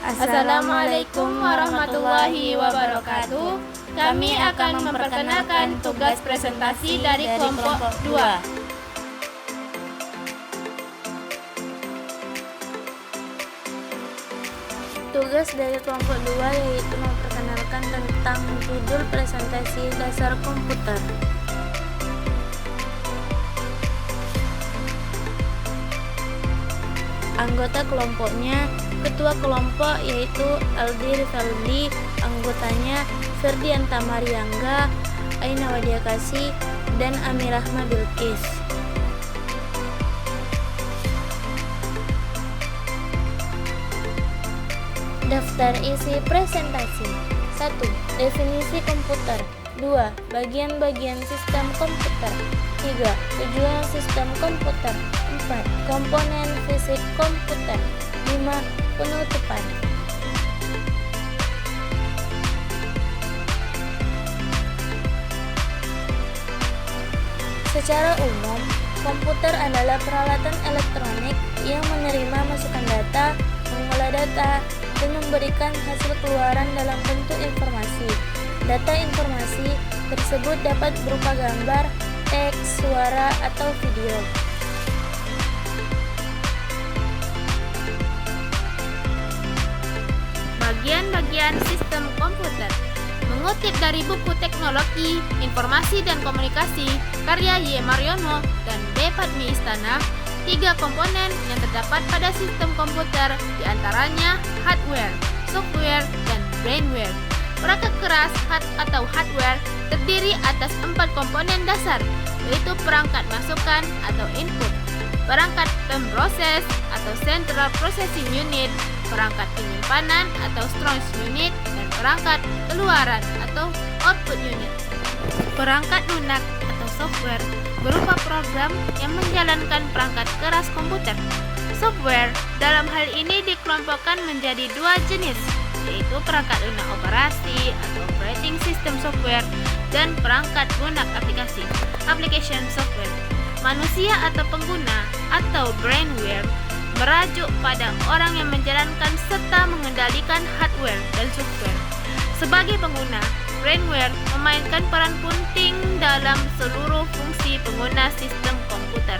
Assalamualaikum warahmatullahi wabarakatuh. Kami akan memperkenalkan tugas presentasi dari kelompok 2. Tugas dari kelompok 2 yaitu memperkenalkan tentang judul presentasi dasar komputer. Anggota kelompoknya, ketua kelompok yaitu Aldi Rivaldi, anggotanya Ferdianta Mariangga, Aina Wadiakasi, dan Amirahma Bilqis. Daftar isi presentasi. 1. Definisi komputer. 2. Bagian-bagian sistem komputer. 3. Tujuan sistem komputer. 4. Komponen fisik komputer. 5. Penutupan. Secara umum, komputer adalah peralatan elektronik yang menerima masukan data, mengolah data, dan memberikan hasil keluaran dalam bentuk informasi. Data informasi tersebut dapat berupa gambar, teks, suara, atau video. Bagian-bagian sistem komputer. Mengutip dari buku Teknologi, Informasi dan Komunikasi karya Y. Mariono dan B. Padmi Istana, 3 komponen yang terdapat pada sistem komputer diantaranya hardware, software, dan brainware. Perangkat keras atau hardware terdiri atas 4 komponen dasar, yaitu perangkat masukan atau input, perangkat pemroses atau central processing unit, perangkat penyimpanan atau storage unit, dan perangkat keluaran atau output unit. Perangkat lunak atau software berupa program yang menjalankan perangkat keras komputer. Software dalam hal ini dikelompokkan menjadi 2 jenis, yaitu perangkat lunak operasi atau operating system software dan perangkat lunak aplikasi, application software. Manusia atau pengguna atau brainware merujuk pada orang yang menjalankan serta mengendalikan hardware dan software. Sebagai pengguna, brainware memainkan peran penting dalam seluruh fungsi pengguna sistem komputer.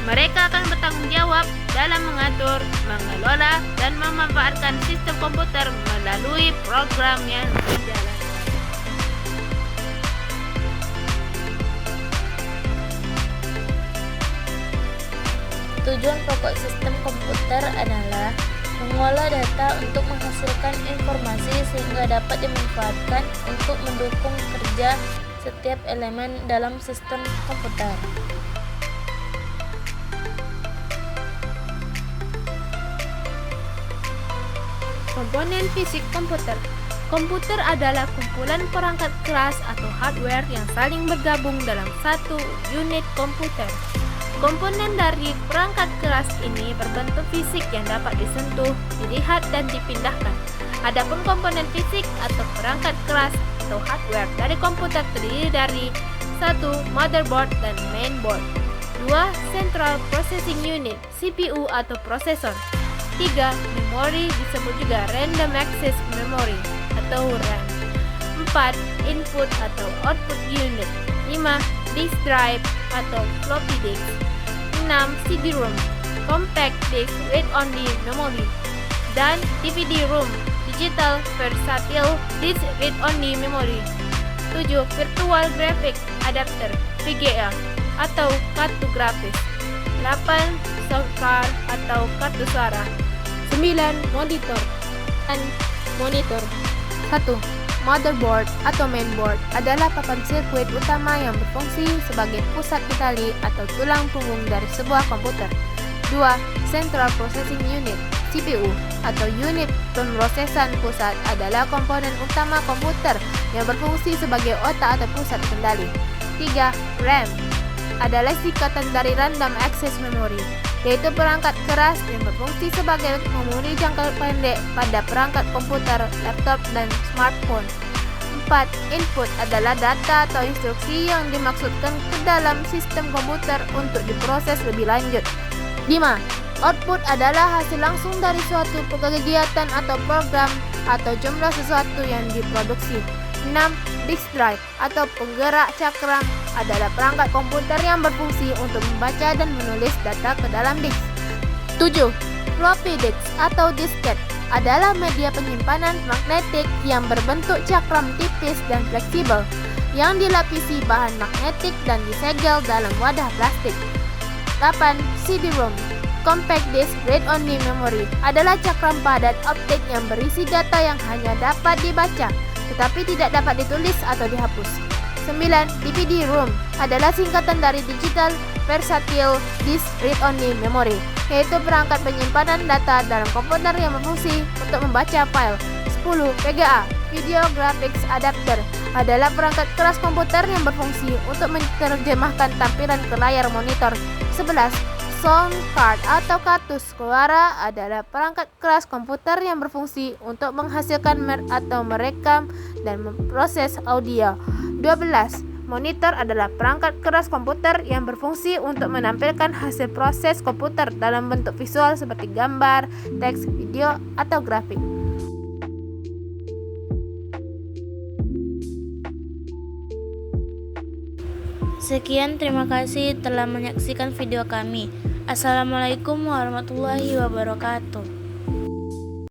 Mereka akan bertanggung jawab dalam mengatur, mengelola, dan memanfaatkan sistem komputer melalui program yang dijalankan. Tujuan pokok sistem komputer adalah mengolah data untuk menghasilkan informasi sehingga dapat dimanfaatkan untuk mendukung kerja setiap elemen dalam sistem komputer. Komponen fisik komputer. Komputer adalah kumpulan perangkat keras atau hardware yang saling bergabung dalam satu unit komputer. Komponen dari perangkat keras ini berbentuk fisik yang dapat disentuh, dilihat, dan dipindahkan. Adapun komponen fisik atau perangkat keras atau hardware dari komputer terdiri dari 1. Motherboard dan mainboard, 2. Central Processing Unit CPU atau prosesor, 3. Memori disebut juga Random Access Memory atau RAM, 4. Input atau Output Unit, 5. Disk drive atau floppy disk, 6. CD-ROM, compact disk read-only memory, dan DVD-ROM, digital versatile disk read-only memory, 7. Virtual graphic adapter VGA atau kartu grafis, 8. Sound card atau kartu suara, 9. Monitor dan monitor. 1. Motherboard atau mainboard adalah papan sirkuit utama yang berfungsi sebagai pusat kendali atau tulang punggung dari sebuah komputer. 2. Central Processing Unit CPU atau unit pemrosesan pusat adalah komponen utama komputer yang berfungsi sebagai otak atau pusat kendali. 3. RAM adalah singkatan dari Random Access Memory, yaitu perangkat keras yang berfungsi sebagai memori jangka pendek pada perangkat komputer, laptop, dan smartphone. 4. Input adalah data atau instruksi yang dimaksudkan ke dalam sistem komputer untuk diproses lebih lanjut. 5. Output adalah hasil langsung dari suatu kegiatan atau program atau jumlah sesuatu yang diproduksi. 6. Disk drive atau penggerak cakram adalah perangkat komputer yang berfungsi untuk membaca dan menulis data ke dalam disk. 7. Floppy disk atau disket adalah media penyimpanan magnetik yang berbentuk cakram tipis dan fleksibel yang dilapisi bahan magnetik dan disegel dalam wadah plastik. 8. CD-ROM Compact Disk Read-Only Memory adalah cakram padat optik yang berisi data yang hanya dapat dibaca tetapi tidak dapat ditulis atau dihapus. 9. DVD-ROM adalah singkatan dari Digital Versatile Disk Read-Only Memory, yaitu perangkat penyimpanan data dalam komputer yang berfungsi untuk membaca file. 10. VGA Video Graphics Adapter adalah perangkat keras komputer yang berfungsi untuk menerjemahkan tampilan ke layar monitor. 11. Sound card atau kartu suara adalah perangkat keras komputer yang berfungsi untuk menghasilkan atau merekam dan memproses audio. 12. Monitor adalah perangkat keras komputer yang berfungsi untuk menampilkan hasil proses komputer dalam bentuk visual seperti gambar, teks, video, atau grafik. Sekian, terima kasih telah menyaksikan video kami. Assalamualaikum warahmatullahi wabarakatuh.